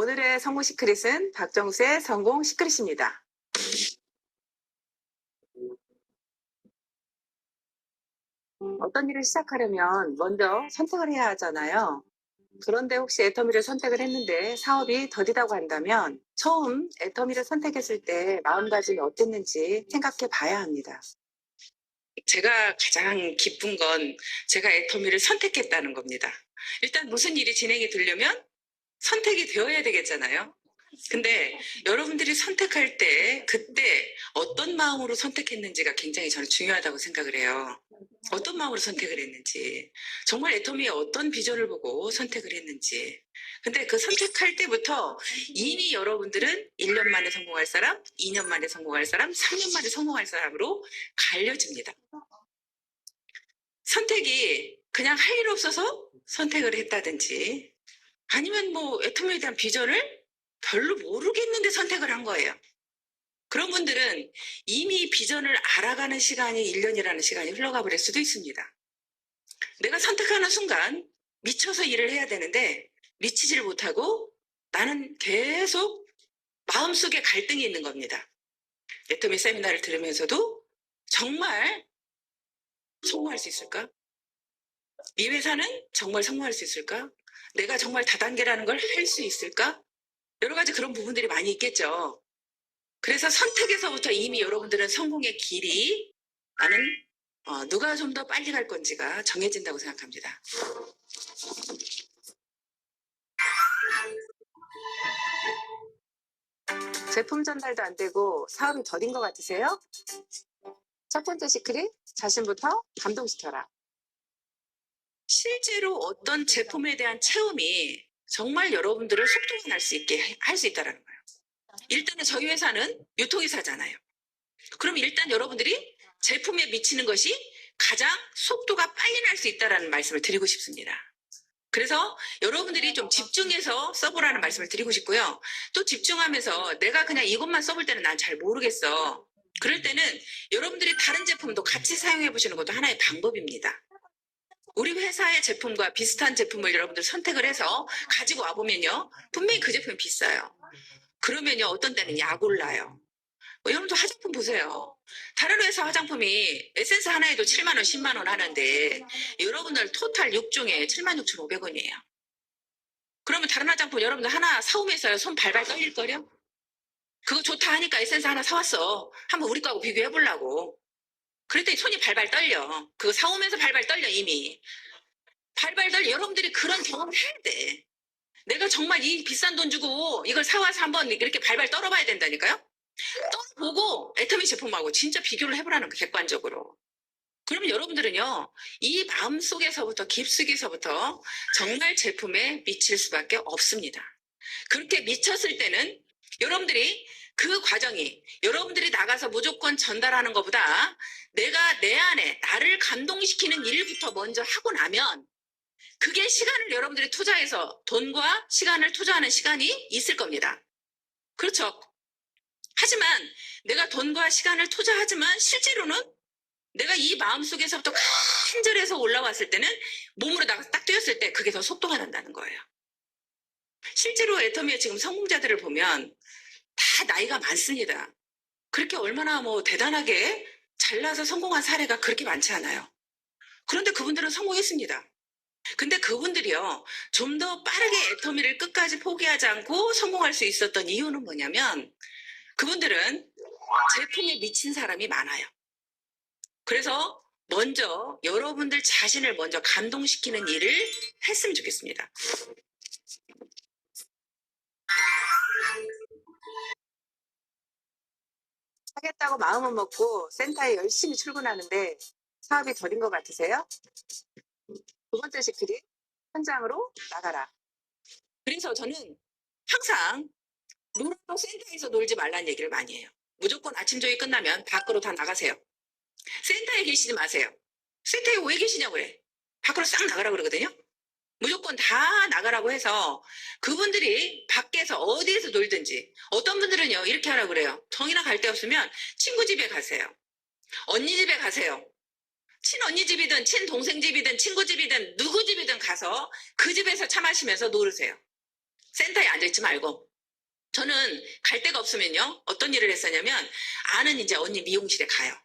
오늘의 성공 시크릿은 박정수의 성공 시크릿입니다. 어떤 일을 시작하려면 먼저 선택을 해야 하잖아요. 그런데 혹시 애터미를 선택을 했는데 사업이 더디다고 한다면 처음 애터미를 선택했을 때 마음가짐이 어땠는지 생각해 봐야 합니다. 제가 가장 기쁜 건 제가 애터미를 선택했다는 겁니다. 일단 무슨 일이 진행이 되려면 선택이 되어야 되겠잖아요. 근데 여러분들이 선택할 때 그때 어떤 마음으로 선택했는지가 굉장히 저는 중요하다고 생각을 해요. 어떤 마음으로 선택을 했는지, 정말 애터미의 어떤 비전을 보고 선택을 했는지. 근데 그 선택할 때부터 이미 여러분들은 1년 만에 성공할 사람, 2년 만에 성공할 사람, 3년 만에 성공할 사람으로 갈려집니다. 선택이 그냥 할 일 없어서 선택을 했다든지 아니면 뭐 애터미에 대한 비전을 별로 모르겠는데 선택을 한 거예요. 그런 분들은 이미 비전을 알아가는 시간이 1년이라는 시간이 흘러가 버릴 수도 있습니다. 내가 선택하는 순간 미쳐서 일을 해야 되는데 미치지를 못하고 나는 계속 마음속에 갈등이 있는 겁니다. 애터미 세미나를 들으면서도 정말 성공할 수 있을까? 이 회사는 정말 성공할 수 있을까? 내가 정말 다단계라는 걸 할 수 있을까? 여러 가지 그런 부분들이 많이 있겠죠. 그래서 선택에서부터 이미 여러분들은 성공의 길이 나는 누가 좀 더 빨리 갈 건지가 정해진다고 생각합니다. 제품 전달도 안 되고 사업이 더딘 것 같으세요? 첫 번째 시크릿, 자신부터 감동시켜라. 실제로 어떤 제품에 대한 체험이 정말 여러분들을 속도가 날 수 있게 할 수 있다는 거예요. 일단은 저희 회사는 유통회사잖아요. 그럼 일단 여러분들이 제품에 미치는 것이 가장 속도가 빨리 날 수 있다는 말씀을 드리고 싶습니다. 그래서 여러분들이 좀 집중해서 써보라는 말씀을 드리고 싶고요. 또 집중하면서 내가 그냥 이것만 써볼 때는 난 잘 모르겠어. 그럴 때는 여러분들이 다른 제품도 같이 사용해 보시는 것도 하나의 방법입니다. 우리 회사의 제품과 비슷한 제품을 여러분들 선택을 해서 가지고 와보면요. 분명히 그 제품이 비싸요. 그러면요. 어떤 때는 약 올라요. 여러분도 화장품 보세요. 다른 회사 화장품이 에센스 하나에도 7만 원, 10만 원 하는데 여러분들 토탈 6종에 76,500원이에요. 그러면 다른 화장품 여러분들 하나 사오면서 손 발발 떨릴걸요? 그거 좋다 하니까 에센스 하나 사왔어. 한번 우리 거하고 비교해보려고. 그랬더니 손이 발발 떨려. 그거 사오면서 발발 떨려 이미. 발발 떨려. 여러분들이 그런 경험을 해야 돼. 내가 정말 이 비싼 돈 주고 이걸 사와서 한번 이렇게 발발 떨어봐야 된다니까요? 떠보고 애터미 제품하고 진짜 비교를 해보라는 거 객관적으로. 그러면 여러분들은요, 이 마음속에서부터 깊숙이서부터 정말 제품에 미칠 수밖에 없습니다. 그렇게 미쳤을 때는 여러분들이 그 과정이 여러분들이 나가서 무조건 전달하는 것보다 내가 내 안에 나를 감동시키는 일부터 먼저 하고 나면 그게 시간을 여러분들이 투자해서 돈과 시간을 투자하는 시간이 있을 겁니다. 그렇죠. 하지만 내가 돈과 시간을 투자하지만 실제로는 내가 이 마음속에서부터 간절해서 올라왔을 때는 몸으로 나가서 딱 뛰었을 때 그게 더 속도가 난다는 거예요. 실제로 애터미의 지금 성공자들을 보면 다 나이가 많습니다. 그렇게 얼마나 뭐 대단하게 잘나서 성공한 사례가 그렇게 많지 않아요. 그런데 그분들은 성공했습니다. 근데 그분들이요, 좀 더 빠르게 애터미를 끝까지 포기하지 않고 성공할 수 있었던 이유는 뭐냐면 그분들은 제품에 미친 사람이 많아요. 그래서 먼저 여러분들 자신을 먼저 감동시키는 일을 했으면 좋겠습니다. 하겠다고 마음은 먹고 센터에 열심히 출근하는데 사업이 더딘 것 같으세요? 두 번째 시크릿, 현장으로 나가라. 그래서 저는 항상 놀아도 센터에서 놀지 말라는 얘기를 많이 해요. 무조건 아침 조회 끝나면 밖으로 다 나가세요. 센터에 계시지 마세요. 센터에 왜 계시냐고 그래. 밖으로 싹 나가라 그러거든요. 무조건 다 나가라고 해서 그분들이 밖에서 어디에서 놀든지 어떤 분들은요 이렇게 하라고 그래요. 정이나 갈 데 없으면 친구 집에 가세요. 언니 집에 가세요. 친언니 집이든 친동생 집이든 친구 집이든 누구 집이든 가서 그 집에서 차 마시면서 놀으세요. 센터에 앉아있지 말고. 저는 갈 데가 없으면요. 어떤 일을 했었냐면 아는 이제 언니 미용실에 가요.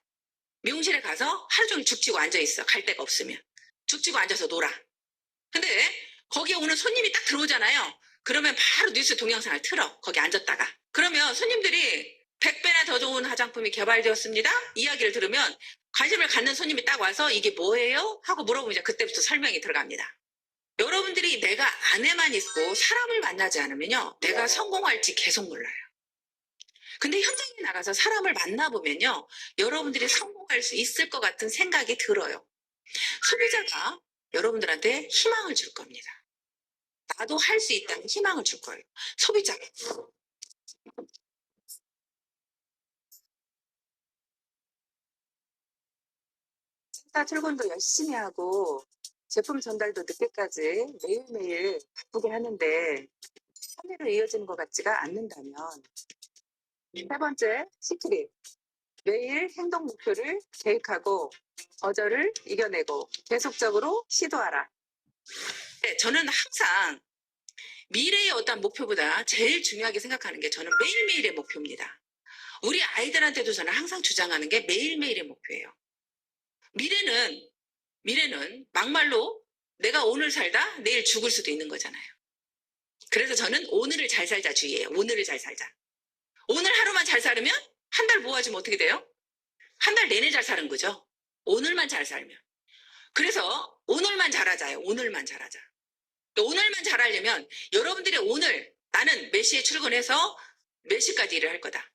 미용실에 가서 하루 종일 죽치고 앉아있어. 갈 데가 없으면. 죽치고 앉아서 놀아. 근데 거기에 오는 손님이 딱 들어오잖아요. 그러면 바로 뉴스 동영상을 틀어. 거기 앉았다가. 그러면 손님들이 100배나 더 좋은 화장품이 개발되었습니다. 이야기를 들으면 관심을 갖는 손님이 딱 와서 이게 뭐예요? 하고 물어보면 이제 그때부터 설명이 들어갑니다. 여러분들이 내가 안에만 있고 사람을 만나지 않으면요. 내가 성공할지 계속 몰라요. 근데 현장에 나가서 사람을 만나보면요. 여러분들이 성공할 수 있을 것 같은 생각이 들어요. 소비자가 여러분들한테 희망을 줄 겁니다. 나도 할 수 있다는 희망을 줄 거예요. 소비자가. 센터 출근도 열심히 하고 제품 전달도 늦게까지 매일매일 바쁘게 하는데 선의로 이어지는 것 같지가 않는다면 세 번째, 시크릿. 매일 행동 목표를 계획하고 거절을 이겨내고 계속적으로 시도하라. 네, 저는 항상 미래의 어떤 목표보다 제일 중요하게 생각하는 게 저는 매일매일의 목표입니다. 우리 아이들한테도 저는 항상 주장하는 게 매일매일의 목표예요. 미래는 막말로 내가 오늘 살다 내일 죽을 수도 있는 거잖아요. 그래서 저는 오늘을 잘 살자 주의예요. 오늘을 잘 살자. 오늘 하루만 잘 살으면 한 달 모아지면 어떻게 돼요? 한 달 내내 잘 사는 거죠. 오늘만 잘 살면. 그래서 오늘만 잘하자요. 오늘만 잘하자. 오늘만 잘하려면 여러분들의 오늘 나는 몇 시에 출근해서 몇 시까지 일을 할 거다.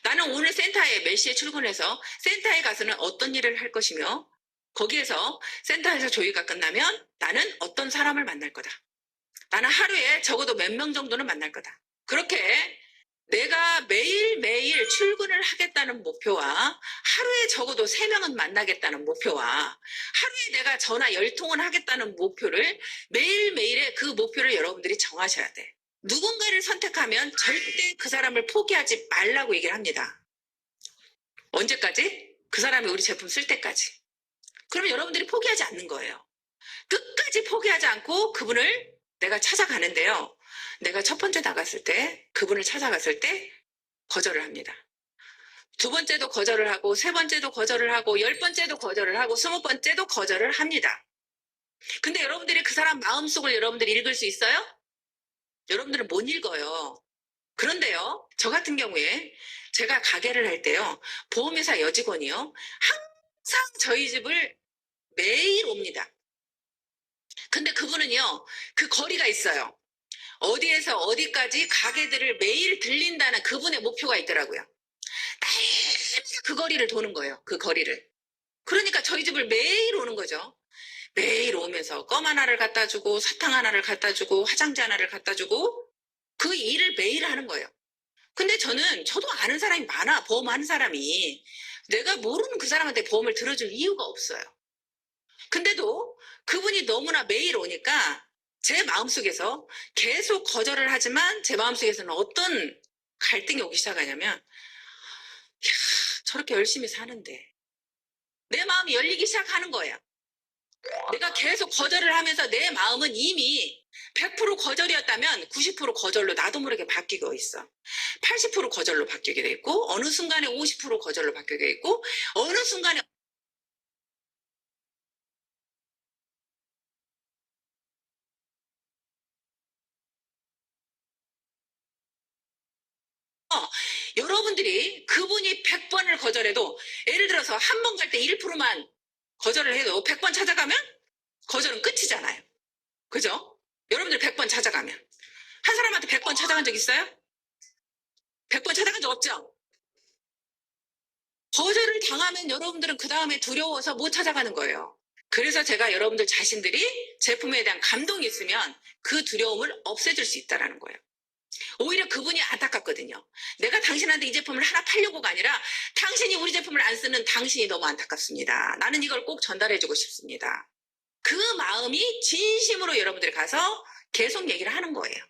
나는 오늘 센터에 몇 시에 출근해서 센터에 가서는 어떤 일을 할 것이며 거기에서 센터에서 조회가 끝나면 나는 어떤 사람을 만날 거다. 나는 하루에 적어도 몇 명 정도는 만날 거다. 그렇게 내가 매일매일 출근을 하겠다는 목표와 하루에 적어도 3명은 만나겠다는 목표와 하루에 내가 전화 10통은 하겠다는 목표를 매일매일의 그 목표를 여러분들이 정하셔야 돼. 누군가를 선택하면 절대 그 사람을 포기하지 말라고 얘기를 합니다. 언제까지? 그 사람이 우리 제품 쓸 때까지. 그러면 여러분들이 포기하지 않는 거예요. 끝까지 포기하지 않고 그분을 내가 찾아가는데요. 내가 첫 번째 나갔을 때 그분을 찾아갔을 때 거절을 합니다. 두 번째도 거절을 하고 세 번째도 거절을 하고 10번째도 거절을 하고 20번째도 거절을 합니다. 근데 여러분들이 그 사람 마음속을 여러분들이 읽을 수 있어요? 여러분들은 못 읽어요. 그런데요. 저 같은 경우에 제가 가게를 할 때요. 보험회사 여직원이요. 항상 저희 집을 매일 옵니다. 근데 그분은요. 그 거리가 있어요. 어디에서 어디까지 가게들을 매일 들린다는 그분의 목표가 있더라고요. 매일 그 거리를 도는 거예요. 그 거리를. 그러니까 저희 집을 매일 오는 거죠. 매일 오면서 껌 하나를 갖다 주고 사탕 하나를 갖다 주고 화장지 하나를 갖다 주고 그 일을 매일 하는 거예요. 근데 저도 아는 사람이 많아. 보험하는 사람이. 내가 모르는 그 사람한테 보험을 들어줄 이유가 없어요. 근데도 그분이 너무나 매일 오니까 제 마음속에서 계속 거절을 하지만 제 마음속에서는 어떤 갈등이 오기 시작하냐면 야, 저렇게 열심히 사는데 내 마음이 열리기 시작하는 거야. 내가 계속 거절을 하면서 내 마음은 이미 100% 거절이었다면 90% 거절로 나도 모르게 바뀌고 있어. 80% 거절로 바뀌게 돼 있고 어느 순간에 50% 거절로 바뀌게 돼 있고 어느 순간에 여러분들이 그분이 100번을 거절해도 예를 들어서 한 번 갈 때 1%만 거절을 해도 100번 찾아가면 거절은 끝이잖아요. 그죠? 여러분들 100번 찾아가면 한 사람한테 100번 찾아간 적 있어요? 100번 찾아간 적 없죠? 거절을 당하면 여러분들은 그 다음에 두려워서 못 찾아가는 거예요. 그래서 제가 여러분들 자신들이 제품에 대한 감동이 있으면 그 두려움을 없애줄 수 있다는 거예요. 오히려 그분이 안타깝거든요. 내가 당신한테 이 제품을 하나 팔려고가 아니라 당신이 우리 제품을 안 쓰는 당신이 너무 안타깝습니다. 나는 이걸 꼭 전달해주고 싶습니다. 그 마음이 진심으로 여러분들이 가서 계속 얘기를 하는 거예요.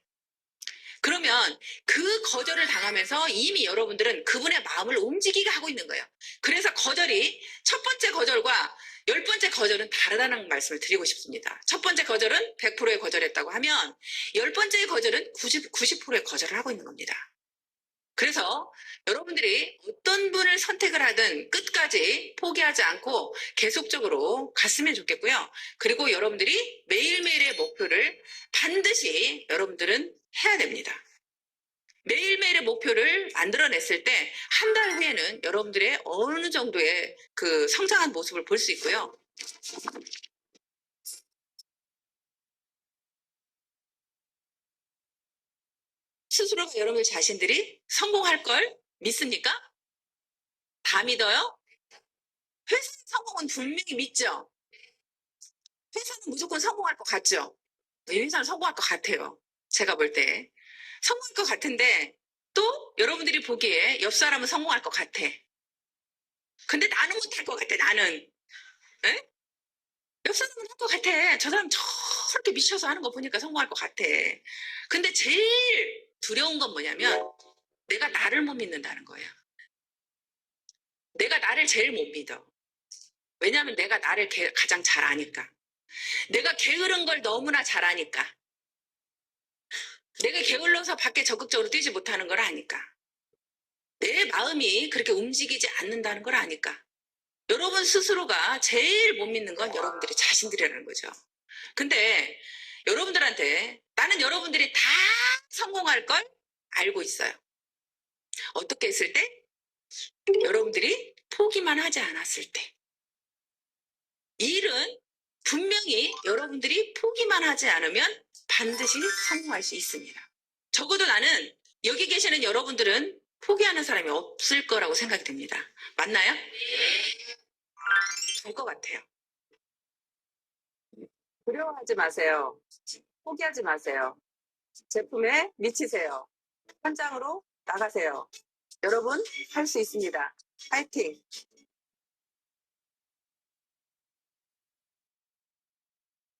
그러면 그 거절을 당하면서 이미 여러분들은 그분의 마음을 움직이게 하고 있는 거예요. 그래서 거절이 첫 번째 거절과 10번째 거절은 다르다는 말씀을 드리고 싶습니다. 첫 번째 거절은 100%의 거절했다고 하면 10번째의 거절은 90%의 거절을 하고 있는 겁니다. 그래서 여러분들이 어떤 분을 선택을 하든 끝까지 포기하지 않고 계속적으로 갔으면 좋겠고요. 그리고 여러분들이 매일매일의 목표를 반드시 여러분들은 해야 됩니다. 매일매일의 목표를 만들어냈을 때 한 달 후에는 여러분들의 어느 정도의 그 성장한 모습을 볼 수 있고요. 스스로가 여러분들 자신들이 성공할 걸 믿습니까? 다 믿어요? 회사의 성공은 분명히 믿죠? 회사는 무조건 성공할 것 같죠? 회사는 성공할 것 같아요. 제가 볼 때. 성공할 것 같은데 또 여러분들이 보기에 옆 사람은 성공할 것 같아. 근데 나는 못할 것 같아, 나는. 에? 옆 사람은 할 것 같아. 저 사람 저렇게 미쳐서 하는 거 보니까 성공할 것 같아. 근데 제일 두려운 건 뭐냐면 내가 나를 못 믿는다는 거예요. 내가 나를 제일 못 믿어. 왜냐하면 내가 나를 가장 잘 아니까. 내가 게으른 걸 너무나 잘 아니까. 내가 게을러서 밖에 적극적으로 뛰지 못하는 걸 아니까. 내 마음이 그렇게 움직이지 않는다는 걸 아니까. 여러분 스스로가 제일 못 믿는 건 여러분들의 자신들이라는 거죠. 근데 여러분들한테 나는 여러분들이 다 성공할 걸 알고 있어요. 어떻게 했을 때? 여러분들이 포기만 하지 않았을 때. 이 일은 분명히 여러분들이 포기만 하지 않으면 반드시 성공할 수 있습니다. 적어도 나는 여기 계시는 여러분들은 포기하는 사람이 없을 거라고 생각이 듭니다. 맞나요? 될 것 같아요. 두려워하지 마세요. 포기하지 마세요. 제품에 미치세요. 현장으로 나가세요. 여러분, 할 수 있습니다. 파이팅!